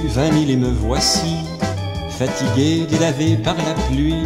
20 000 et me voici, fatigué, délavé par la pluie.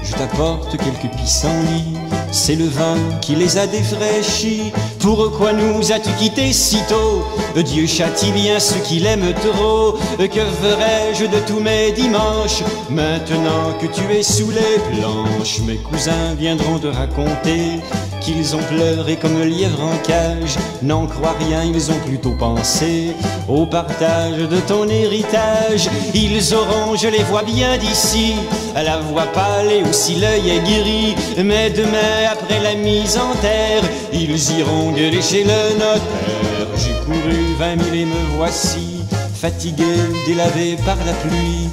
Je t'apporte quelques pissenlits, c'est le vin qui les a défraîchis. Pourquoi nous as-tu quittés si tôt? Dieu châtie bien ceux qui l'aiment trop. Que ferais-je de tous mes dimanches maintenant que tu es sous les planches? Mes cousins viendront te raconter qu'ils ont pleuré comme le lièvre en cage. N'en crois rien, ils ont plutôt pensé au partage de ton héritage. Ils auront, je les vois bien d'ici, à la voix pâle et aussi l'œil aigri. Mais demain, après la mise en terre, ils iront gueuler chez le notaire. J'ai couru 20 000 et me voici, fatigué, délavé par la pluie.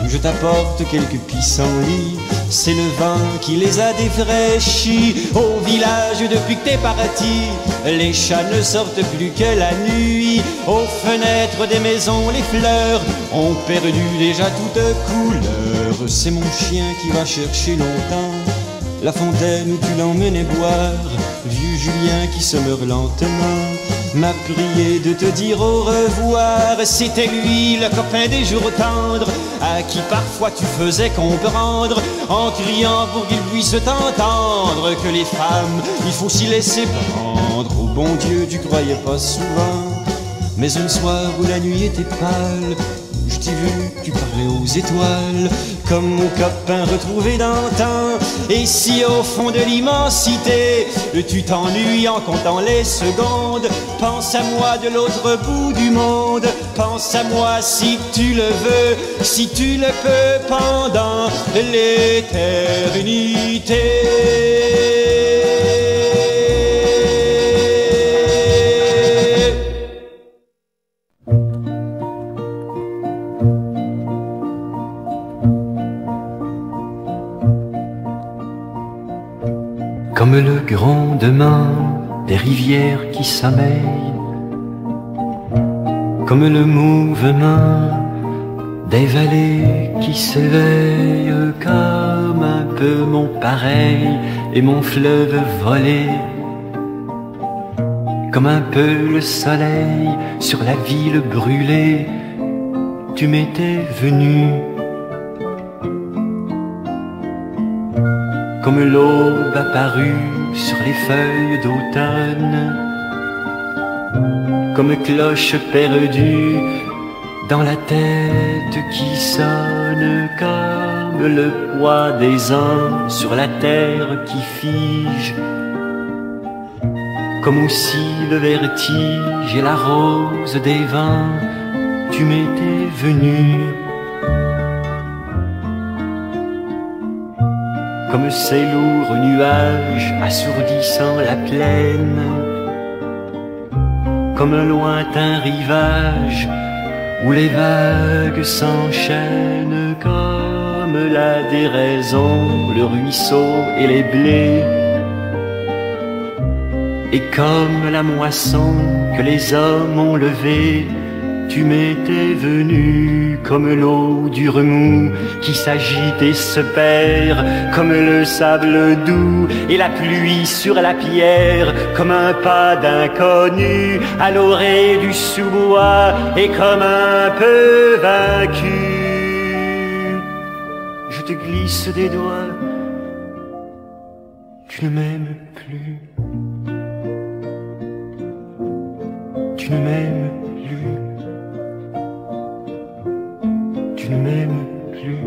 Je t'apporte quelques pissenlits, c'est le vin qui les a défraîchis. Au village, depuis que t'es parti, les chats ne sortent plus que la nuit. Aux fenêtres des maisons, les fleurs ont perdu déjà toute couleur. C'est mon chien qui va chercher longtemps la fontaine où tu l'emmenais boire. Vieux Julien qui se meurt lentement m'a prié de te dire au revoir. C'était lui, le copain des jours tendres, à qui parfois tu faisais comprendre, en criant pour qu'il puisse t'entendre, que les femmes, il faut s'y laisser prendre. Au bon Dieu, tu croyais pas souvent, mais un soir où la nuit était pâle, je t'ai vu, tu parlais aux étoiles, comme mon copain retrouvé d'antan. Et si au fond de l'immensité, tu t'ennuies en comptant les secondes, pense à moi de l'autre bout du monde. Pense à moi si tu le veux, si tu le peux, pendant l'éternité. Comme le grondement des rivières qui sommeillent, comme le mouvement des vallées qui s'éveillent, comme un peu mon pareil et mon fleuve volé, comme un peu le soleil sur la ville brûlée, tu m'étais venu. Comme l'aube apparue sur les feuilles d'automne, comme cloche perdue dans la tête qui sonne, comme le poids des ans sur la terre qui fige, comme aussi le vertige et la rose des vents, tu m'étais venu. Comme ces lourds nuages assourdissant la plaine, comme un lointain rivage où les vagues s'enchaînent, comme la déraison, le ruisseau et les blés, et comme la moisson que les hommes ont levée, tu m'étais venu. Comme l'eau du remous qui s'agite et se perd, comme le sable doux et la pluie sur la pierre, comme un pas d'inconnu à l'orée du sous-bois, et comme un peu vaincu, je te glisse des doigts, tu ne m'aimes plus, tu ne m'aimes plus, tu ne m'aimes plus.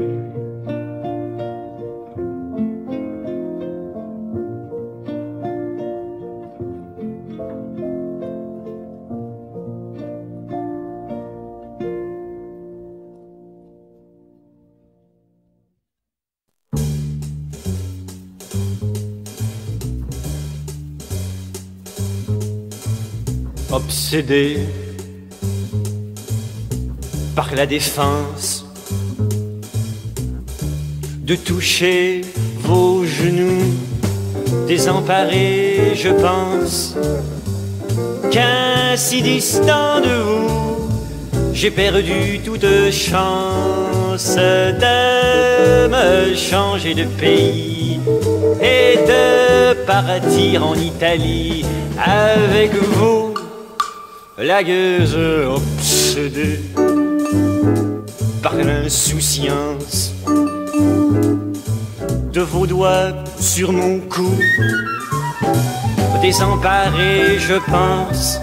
Obsédé par la défense de toucher vos genoux, désemparé, je pense qu'ainsi distant de vous, j'ai perdu toute chance de me changer de pays et de partir en Italie avec vous, la gueuse obsédée. par l'insouciance de vos doigts sur mon cou. Désemparé, je pense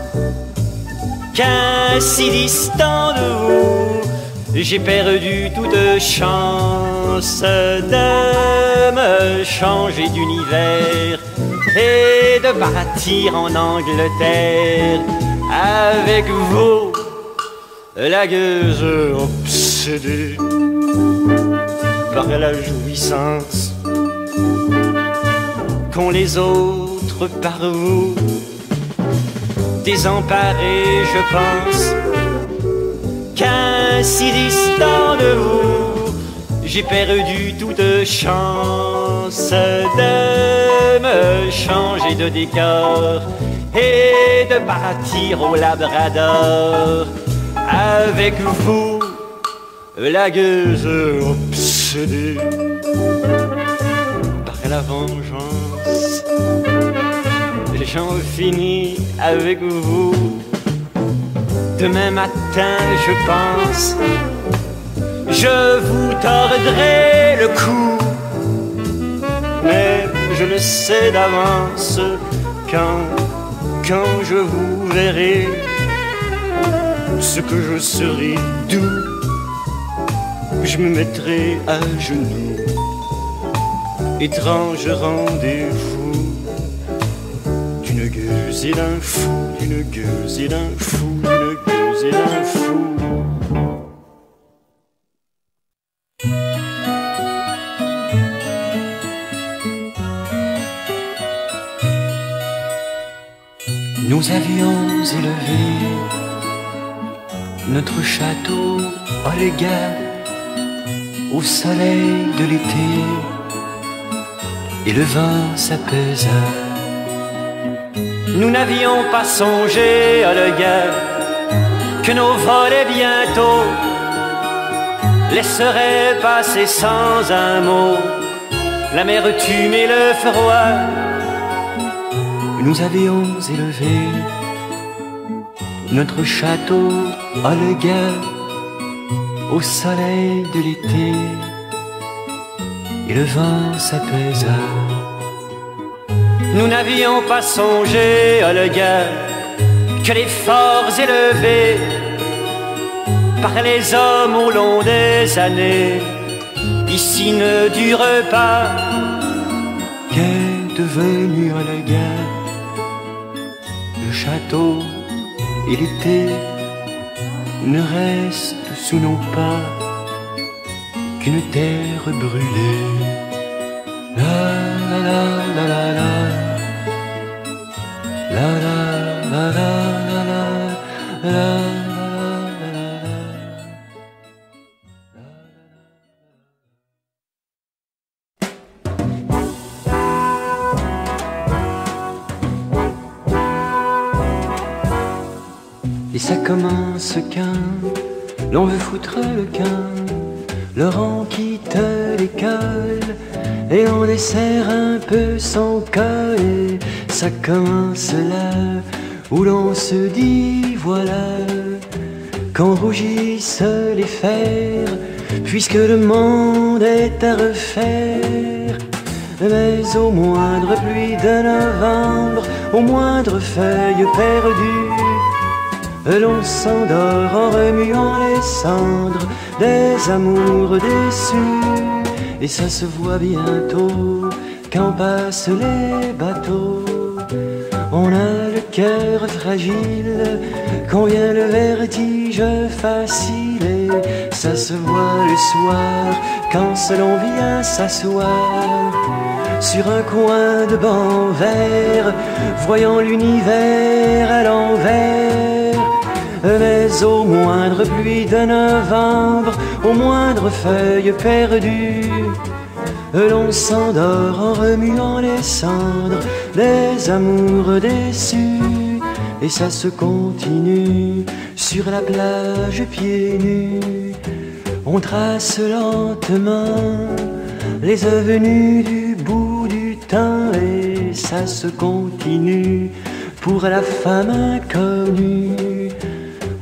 qu'ainsi distant de vous, j'ai perdu toute chance de me changer d'univers et de partir en Angleterre avec vous, la gueuse obsédée par la jouissance qu'ont les autres par vous. Désemparé, je pense qu'ainsi distant de vous, j'ai perdu toute chance de me changer de décor et de partir au Labrador avec vous, la gueuse obsédée par la vengeance. J'en finis avec vous. Demain matin, je pense, je vous tordrai le cou. Mais je le sais d'avance, quand je vous verrai, ce que je serai doux, je me mettrai à genoux. Étrange rendez-vous d'une gueuse et d'un fou, d'une gueuse et d'un fou, d'une gueuse et d'un fou. Nous avions élevé notre château Olga au soleil de l'été, et le vent s'apaisa. Nous n'avions pas songé, Olga, que nos volets bientôt laisseraient passer sans un mot l'amertume et le froid. Nous avions élevé notre château Olga au soleil de l'été, et le vent s'apaisa. Nous n'avions pas songé, Olga, que les forts élevés par les hommes au long des années ici ne durent pas. Qu'est devenu Olga? Le château et l'été ne restent sous nos pas qu'une terre brûlée. La la la la la la. La la la la la la la la. Et ça commence quand l'on veut foutre le camp. Laurent quitte l'école et on desserre un peu son col. Et ça commence là où l'on se dit voilà qu'on rougisse les fers, puisque le monde est à refaire. Mais au moindre pluie de novembre, aux moindres feuilles perdues, l'on s'endort en remuant les cendres des amours déçus. Et ça se voit bientôt quand passent les bateaux. On a le cœur fragile, quand vient le vertige facile. Et ça se voit le soir quand seul on vient s'asseoir sur un coin de banc vert, voyant l'univers à l'envers. Mais au moindre pluie de novembre, aux moindres feuilles perdues, l'on s'endort en remuant les cendres des amours déçus. Et ça se continue sur la plage pieds nus. On trace lentement les avenues du bout du temps. Et ça se continue pour la femme inconnue.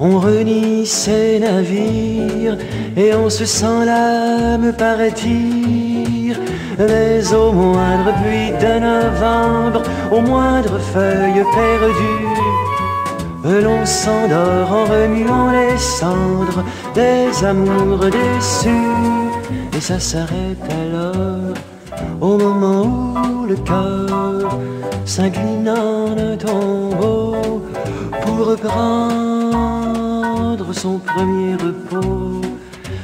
On renie ses navires et on se sent l'âme partir. Mais au moindre pluie de novembre, aux moindres feuilles perdues, l'on s'endort en remuant les cendres des amours déçus. Et ça s'arrête alors au moment où le cœur s'incline d'un tombeau pour reprendre son premier repos,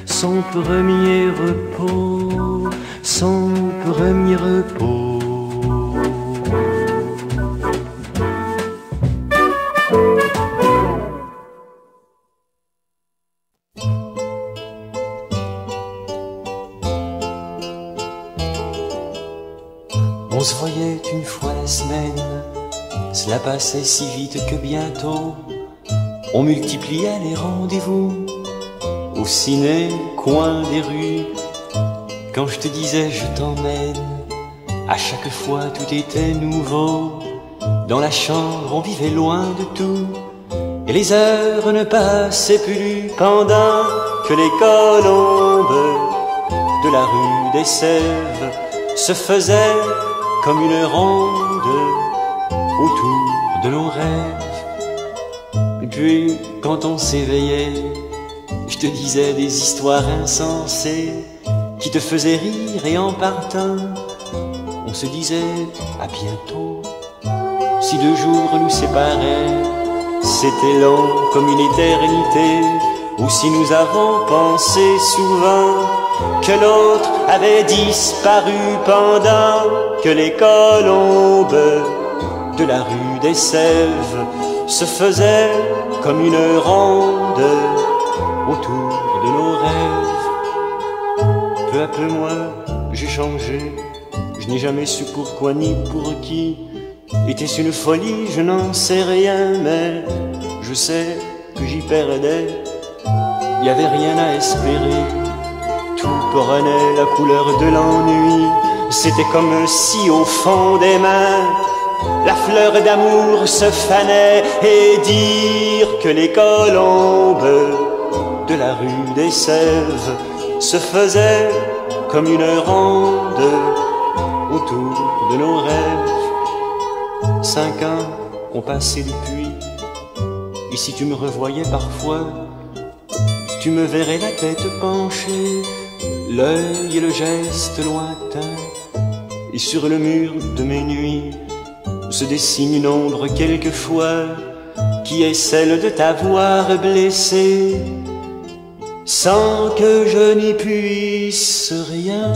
son premier repos, son premier repos. On se voyait une fois la semaine, cela passait si vite que bientôt on multipliait les rendez-vous au ciné, coin des rues. Quand je te disais je t'emmène, à chaque fois tout était nouveau. Dans la chambre on vivait loin de tout, et les heures ne passaient plus pendant que les colombes de la rue des Sèves se faisaient comme une ronde autour de nos rêves. Et puis quand on s'éveillait, je te disais des histoires insensées qui te faisaient rire, et en partant on se disait à bientôt. Si 2 jours nous séparaient, c'était long comme une éternité, ou si nous avons pensé souvent que l'autre avait disparu pendant que les colombes de la rue des Sèves se faisaient comme une ronde autour de nos rêves. Peu à peu moi j'ai changé, je n'ai jamais su pourquoi ni pour qui. Était-ce une folie? Je n'en sais rien, mais je sais que j'y perdais. Il n'y avait rien à espérer, tout prenait la couleur de l'ennui. C'était comme si au fond des mains la fleur d'amour se fanait, et dire que les colombes de la rue des Sèves se faisaient comme une ronde autour de nos rêves. 5 ans ont passé depuis, et si tu me revoyais parfois, tu me verrais la tête penchée, l'œil et le geste lointain, et sur le mur de mes nuits se dessine une ombre quelquefois qui est celle de t'avoir blessé, sans que je n'y puisse rien.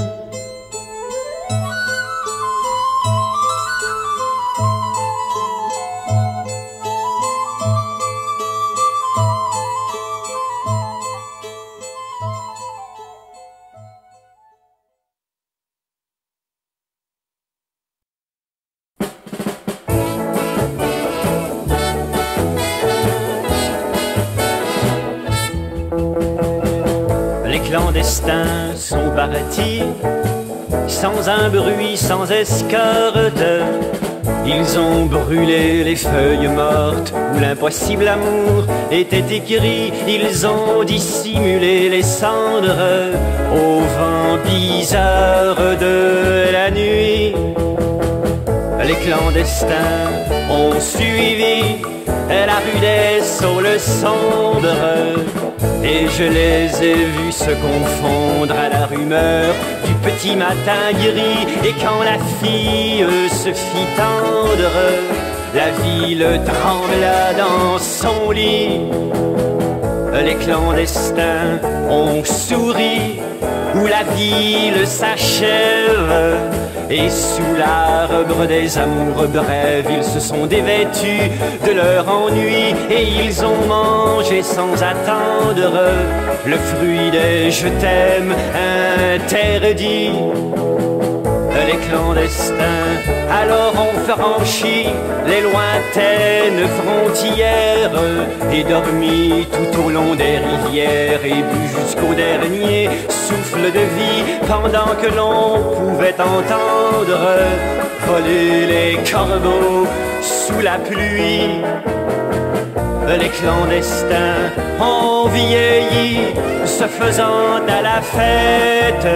Les clandestins sont partis, sans un bruit, sans escorte. Ils ont brûlé les feuilles mortes où l'impossible amour était écrit. Ils ont dissimulé les cendres au vent bizarre de la nuit. Les clandestins ont suivi la rudesse sur le sombre, et je les ai vus se confondre à la rumeur du petit matin gris. Et quand la fille se fit tendre, la ville trembla dans son lit. Les clandestins ont souri où la ville s'achève, et sous l'arbre des amours brèves, ils se sont dévêtus de leur ennui, et ils ont mangé sans attendre le fruit des je t'aime interdits. Les clandestins alors ont franchi les lointaines frontières, et dormi tout au long des rivières, et bu jusqu'au dernier souffle de vie, pendant que l'on pouvait entendre voler les corbeaux sous la pluie. les clandestins ont vieilli, se faisant à la fête.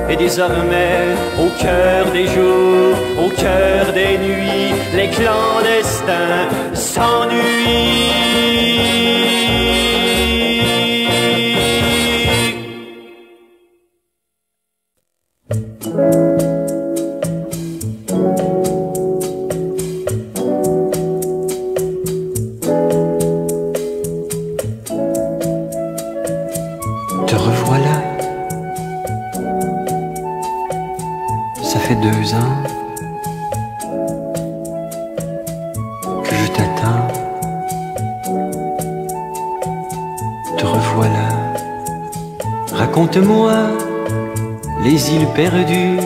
Et désormais, au cœur des jours, au cœur des nuits, les clandestins s'ennuient. Te revoilà. Ça fait 2 ans que je t'attends. Te revoilà. Raconte-moi les îles perdues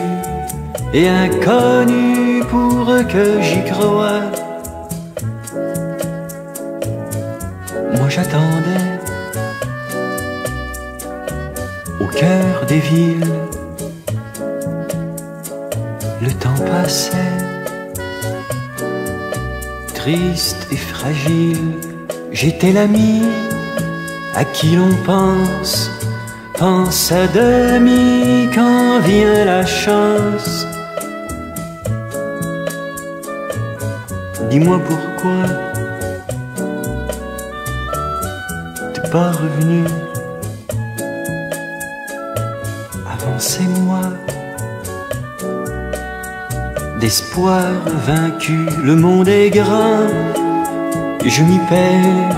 et inconnues pour que j'y croie. Moi j'attendais au cœur des villes. Le temps passait, triste et fragile. J'étais l'ami à qui l'on pense à demi quand vient la chance. Dis-moi pourquoi t'es pas revenu avant ces mois d'espoir vaincu. Le monde est grand et je m'y perds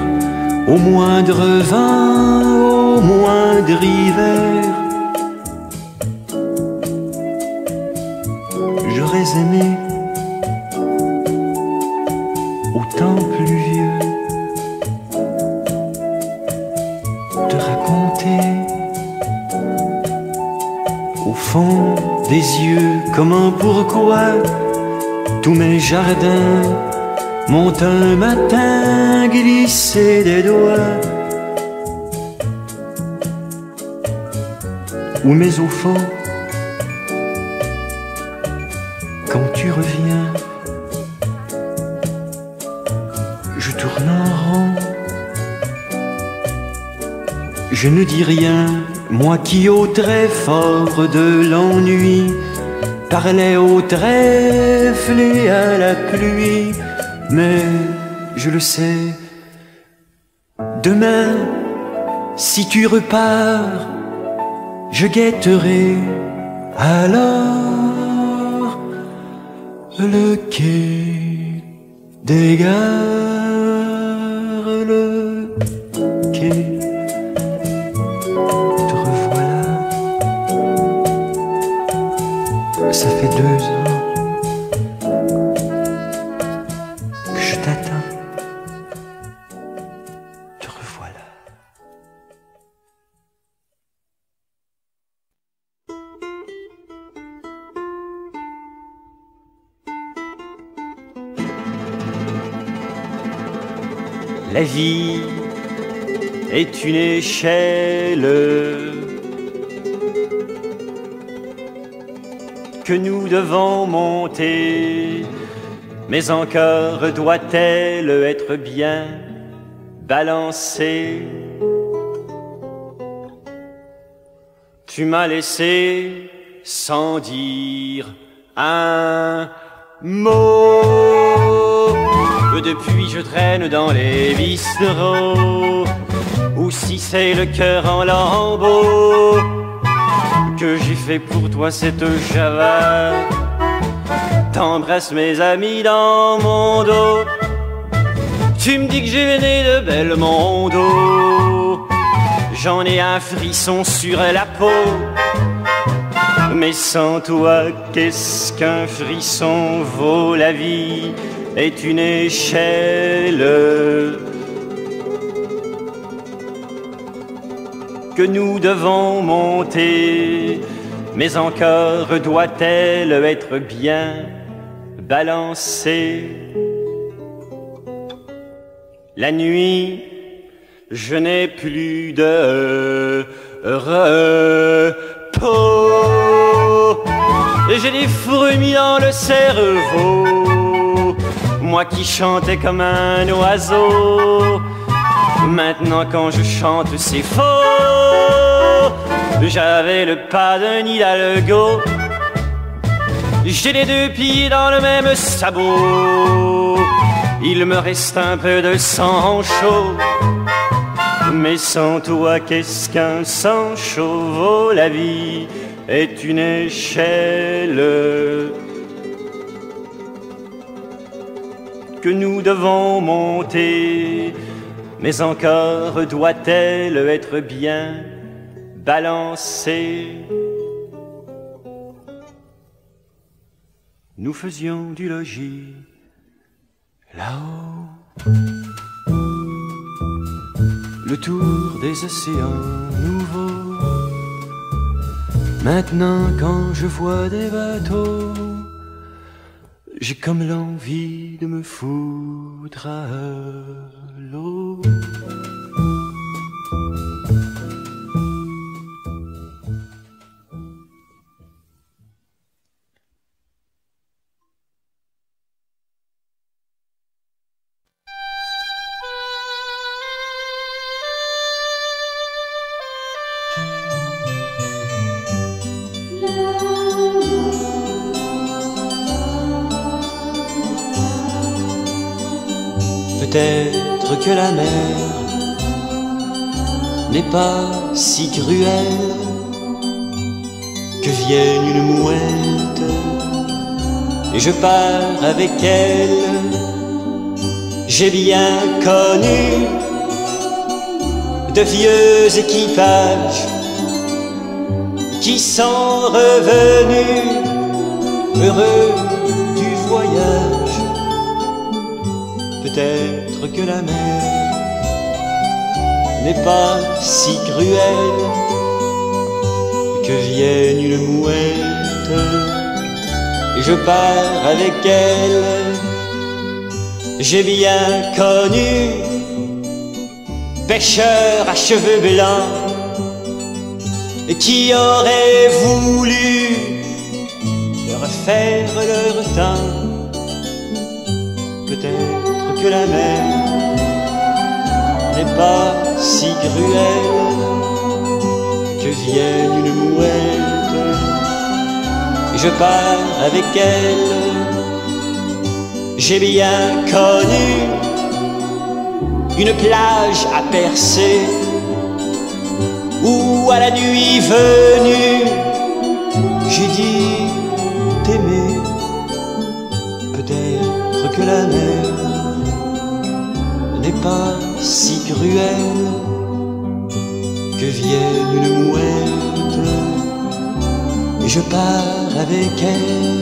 au moindre vent, au moindre hiver. J'aurais aimé au temps pluvieux te raconter au fond des yeux comment, pourquoi tous mes jardins m'ont un matin glissé des doigts. Ou mais au fond, quand tu reviens, je tourne en rond. Je ne dis rien, moi qui au très fort de l'ennui parlais au trèfle et à la pluie. Mais je le sais, demain, si tu repars, je guetterai alors le quai des gares, le quai. Te revoilà. Ça fait 2 ans que je t'attends. Te revoilà. La vie est une échelle que nous devons monter, mais encore doit-elle être bien balancée. Tu m'as laissé sans dire un mot. Depuis je traîne dans les bistrots, ou si c'est le cœur en lambeaux que j'ai fait pour toi cette java. T'embrasses mes amis dans mon dos, tu me dis que j'ai né de Belmondo. J'en ai un frisson sur la peau, mais sans toi, qu'est-ce qu'un frisson vaut? La vie est une échelle que nous devons monter, mais encore doit-elle être bien balancée. La nuit, je n'ai plus de repos, j'ai des fourmis dans le cerveau. moi qui chantais comme un oiseau. Maintenant quand je chante c'est faux. J'avais le pas d'un Hidalgo. J'ai les deux pieds dans le même sabot. Il me reste un peu de sang chaud. Mais sans toi qu'est-ce qu'un sang chaud vaut? La vie est une échelle que nous devons monter, mais encore doit-elle être bien balancée. Nous faisions du logis là-haut, le tour des océans nouveaux. Maintenant quand je vois des bateaux, j'ai comme l'envie de me foutre à l'eau. Peut-être que la mer n'est pas si cruelle, que vienne une mouette et je pars avec elle. J'ai bien connu de vieux équipages qui sont revenus heureux du voyage. Peut-être que la mer n'est pas si cruelle, que vienne une mouette et je pars avec elle. J'ai bien connu pêcheurs à cheveux blancs qui auraient voulu refaire leur temps. Peut-être que la mer n'est pas si cruelle, que vienne une mouette et je pars avec elle. J'ai bien connu une plage à percer où à la nuit venue j'ai dit t'aimer. Peut-être que la mer n'est pas si cruelle, que vienne une mouette et je pars avec elle.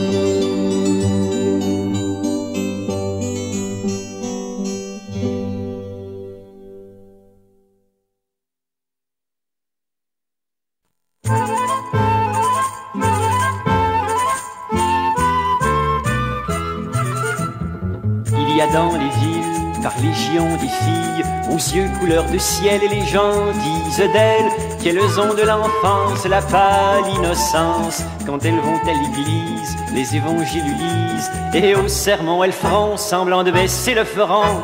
Il y a dans les villes, par légion des filles, aux yeux couleur de ciel, et les gens disent d'elles qu'elles ont de l'enfance, la pâle innocence. Quand elles vont à l'église, les évangiles lisent, et au sermon elles feront semblant de baisser le front.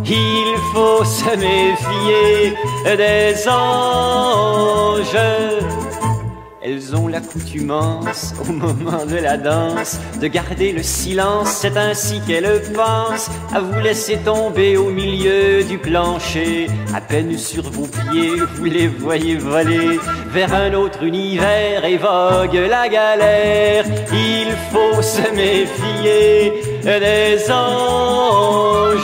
Il faut se méfier des anges. Elles ont l'accoutumance, au moment de la danse, de garder le silence. C'est ainsi qu'elles pensent à vous laisser tomber au milieu du plancher. À peine sur vos pieds, vous les voyez voler vers un autre univers et vogue la galère. Il faut se méfier des anges.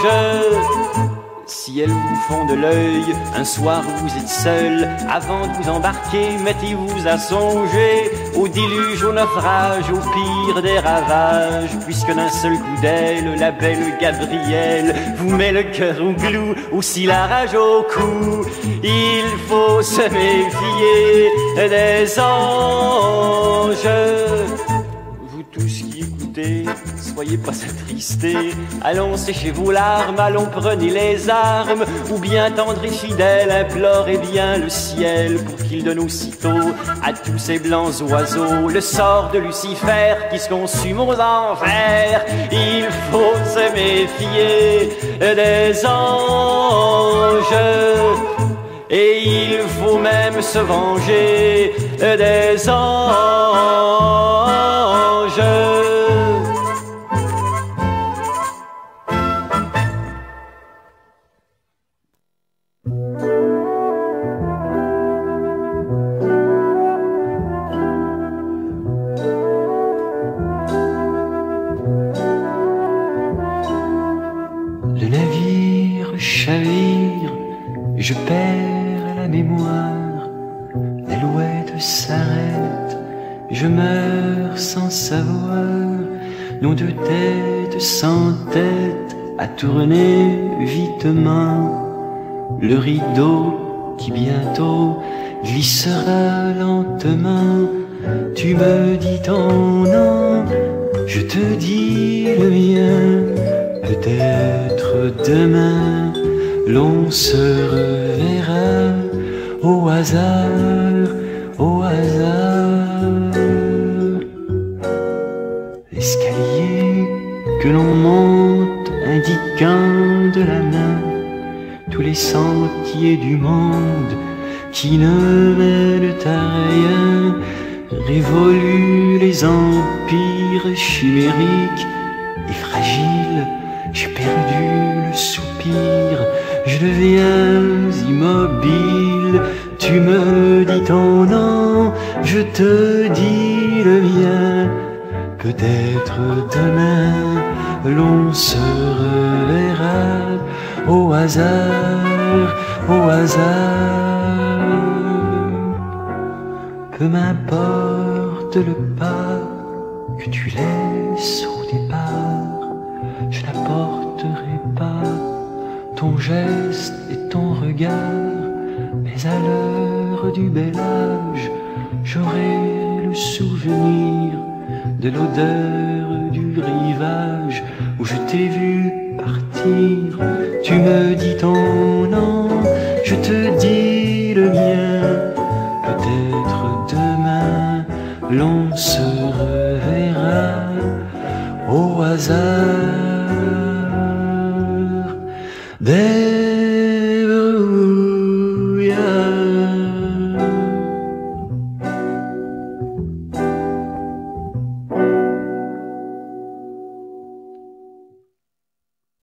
Si elles vous font de l'œil, un soir où vous êtes seul, avant de vous embarquer, mettez-vous à songer au déluge, au naufrage, au pire des ravages, puisque d'un seul coup d'aile, la belle Gabrielle vous met le cœur au glou, aussi la rage au cou. Il faut se méfier des anges. Vous tous qui écoutez ce soyez pas attristés. Allons, séchez vos larmes, allons, prenez les armes, ou bien tendre et fidèle, implorez bien le ciel pour qu'il donne aussitôt à tous ces blancs oiseaux le sort de Lucifer qui se consume aux enfers. Il faut se méfier des anges, et il faut même se venger des anges. Le navire chavire, je perds la mémoire, l'alouette s'arrête, je meurs sans savoir, nom de tête sans tête, à tourner vitement, le rideau qui bientôt glissera lentement. Tu me dis ton nom, je te dis le mien, peut-être demain l'on se reverra au hasard, au hasard. L'escalier que l'on monte indiquant de la main tous les sentiers du monde qui ne mènent à rien, révolue les empires chimériques et fragiles. J'ai perdu le soupir, je deviens immobile. Tu me dis ton nom, je te dis le mien. Peut-être demain l'on se reverra au hasard, au hasard. Peu m'importe le pas que tu laisses au départ, je n'apporterai pas ton geste et ton regard, mais à l'heure du bel âge, j'aurai le souvenir de l'odeur du rivage où je t'ai vu partir. Tu me dis ton nom, je te dis le mien. Peut-être demain l'on se reverra au hasard.